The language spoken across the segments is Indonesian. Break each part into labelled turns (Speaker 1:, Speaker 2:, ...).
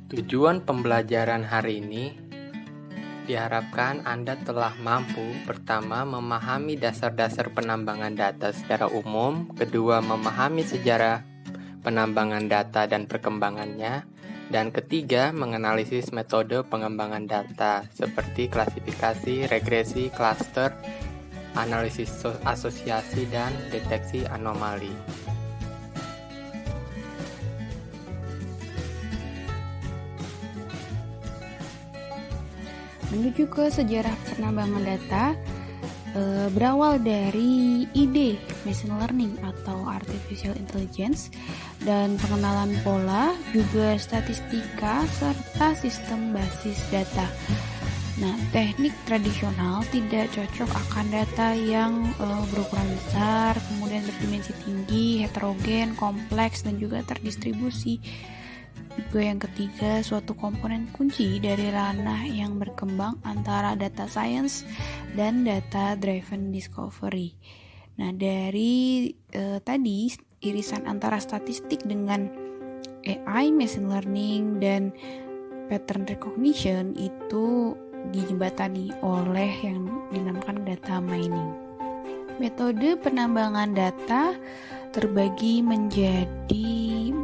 Speaker 1: Tujuan pembelajaran hari ini diharapkan Anda telah mampu pertama memahami dasar-dasar penambangan data secara umum, kedua memahami sejarah penambangan data dan perkembangannya, dan ketiga menganalisis metode pengembangan data seperti klasifikasi, regresi, klaster, analisis asosiasi, dan deteksi anomali.
Speaker 2: Menuju ke sejarah penambangan data, berawal dari ide machine learning atau artificial intelligence dan pengenalan pola, juga statistika serta sistem basis data. Nah, teknik tradisional tidak cocok akan data yang berukuran besar, kemudian berdimensi tinggi, heterogen, kompleks, dan juga terdistribusi. Juga yang ketiga, suatu komponen kunci dari ranah yang berkembang antara data science dan data driven discovery. Nah, dari tadi irisan antara statistik dengan AI, machine learning, dan pattern recognition itu dijembatani oleh yang dinamakan data mining. Metode penambangan data terbagi menjadi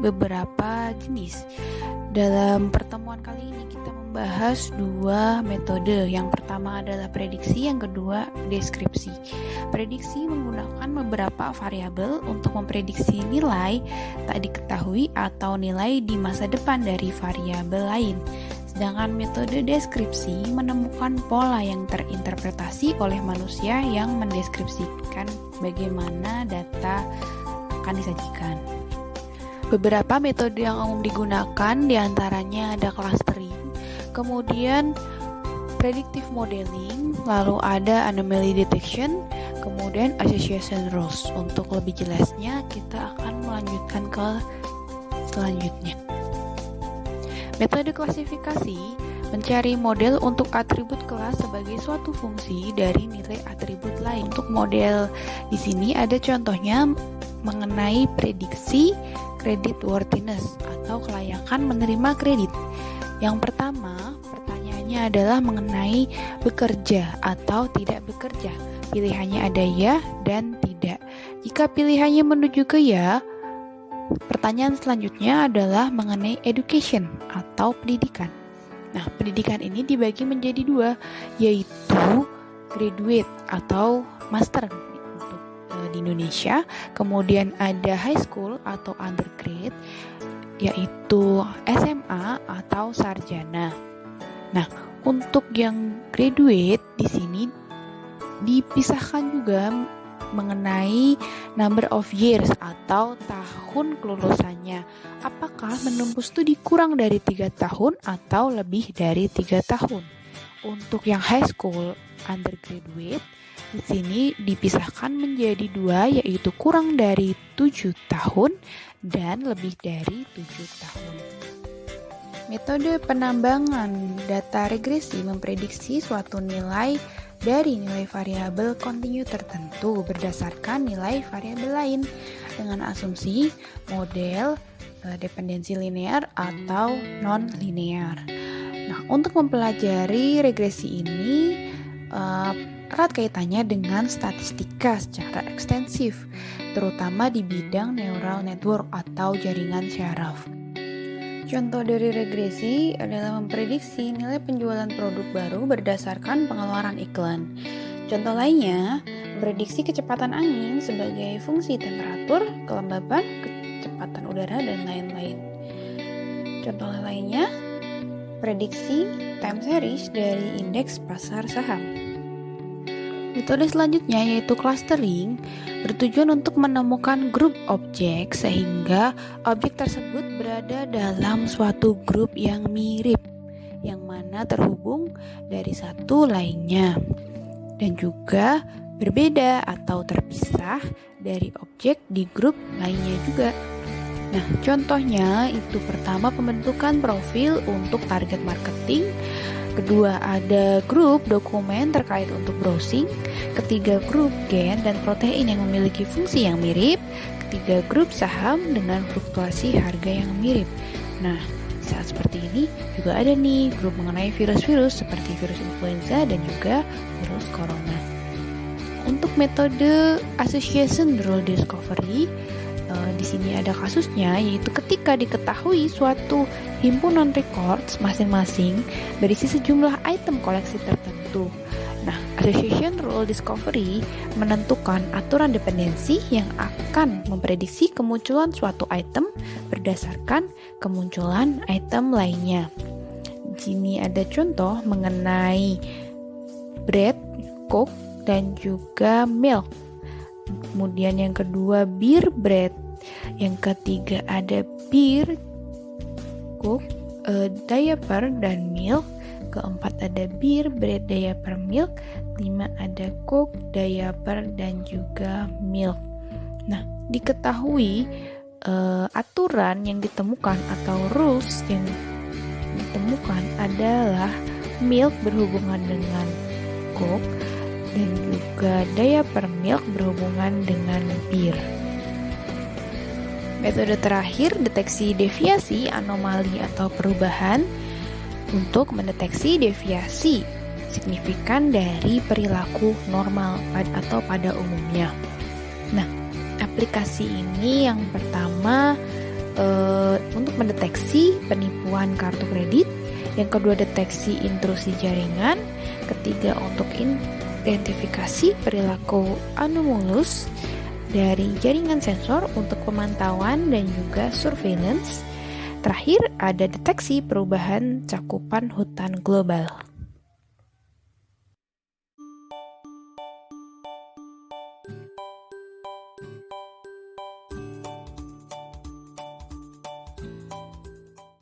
Speaker 2: beberapa jenis. Dalam pertemuan kali ini kita membahas dua metode. Yang pertama adalah prediksi, yang kedua deskripsi. Prediksi menggunakan beberapa variabel untuk memprediksi nilai tak diketahui atau nilai di masa depan dari variabel lain. Sedangkan metode deskripsi menemukan pola yang terinterpretasi oleh manusia yang mendeskripsikan bagaimana data akan disajikan. Beberapa metode yang umum digunakan diantaranya ada clustering, kemudian predictive modeling, lalu ada anomaly detection, kemudian association rules. Untuk lebih jelasnya kita akan melanjutkan ke selanjutnya. Metode klasifikasi mencari model untuk atribut kelas sebagai suatu fungsi dari nilai atribut lain. Untuk model di sini ada contohnya mengenai prediksi creditworthiness atau kelayakan menerima kredit. Yang pertama, pertanyaannya adalah mengenai bekerja atau tidak bekerja. Pilihannya ada ya dan tidak. Jika pilihannya menuju ke ya, pertanyaan selanjutnya adalah mengenai education atau pendidikan. Nah, pendidikan ini dibagi menjadi dua, yaitu graduate atau master untuk di Indonesia, kemudian ada high school atau undergrad, yaitu SMA atau sarjana. Nah, untuk yang graduate di sini dipisahkan juga mengenai number of years atau tahun kelulusannya. Apakah menempuh studi kurang dari 3 tahun atau lebih dari 3 tahun? Untuk yang high school undergraduate di sini dipisahkan menjadi dua, yaitu kurang dari 7 tahun dan lebih dari 7 tahun. Metode penambangan data regresi memprediksi suatu nilai dari nilai variabel kontinu tertentu berdasarkan nilai variabel lain dengan asumsi model dependensi linear atau non-linear. Nah, untuk mempelajari regresi ini erat kaitannya dengan statistika secara ekstensif, terutama di bidang neural network atau jaringan syaraf. Contoh dari regresi adalah memprediksi nilai penjualan produk baru berdasarkan pengeluaran iklan. Contoh lainnya, memprediksi kecepatan angin sebagai fungsi temperatur, kelembaban, kecepatan udara, dan lain-lain. Contoh lainnya, prediksi time series dari indeks pasar saham. Metode selanjutnya yaitu clustering, bertujuan untuk menemukan grup objek sehingga objek tersebut berada dalam suatu grup yang mirip, yang mana terhubung dari satu lainnya, dan juga berbeda atau terpisah dari objek di grup lainnya juga. Nah, contohnya itu pertama pembentukan profil untuk target marketing, kedua ada grup dokumen terkait untuk browsing, ketiga grup gen dan protein yang memiliki fungsi yang mirip, ketiga grup saham dengan fluktuasi harga yang mirip. Nah, saat seperti ini juga ada nih grup mengenai virus-virus seperti virus influenza dan juga virus corona. Untuk metode association rule discovery, di sini ada kasusnya, yaitu ketika diketahui suatu himpunan records masing-masing berisi sejumlah item koleksi tertentu. Nah, association rule discovery menentukan aturan dependensi yang akan memprediksi kemunculan suatu item berdasarkan kemunculan item lainnya. Di sini ada contoh mengenai bread, coke, dan juga milk. Kemudian yang kedua beer, bread. Yang ketiga ada beer, coke, diaper, dan milk. Keempat ada beer, bread, diaper, milk. 5 ada coke, diaper, dan juga milk. Nah, diketahui aturan yang ditemukan atau rules yang ditemukan adalah milk berhubungan dengan coke dan juga diaper milk berhubungan dengan beer. Metode terakhir, deteksi deviasi, anomali, atau perubahan untuk mendeteksi deviasi signifikan dari perilaku normal atau pada umumnya. Nah, aplikasi ini yang pertama untuk mendeteksi penipuan kartu kredit, yang kedua deteksi intrusi jaringan, ketiga untuk identifikasi perilaku anomalous dari jaringan sensor untuk pemantauan dan juga surveillance. Terakhir ada deteksi perubahan cakupan hutan global.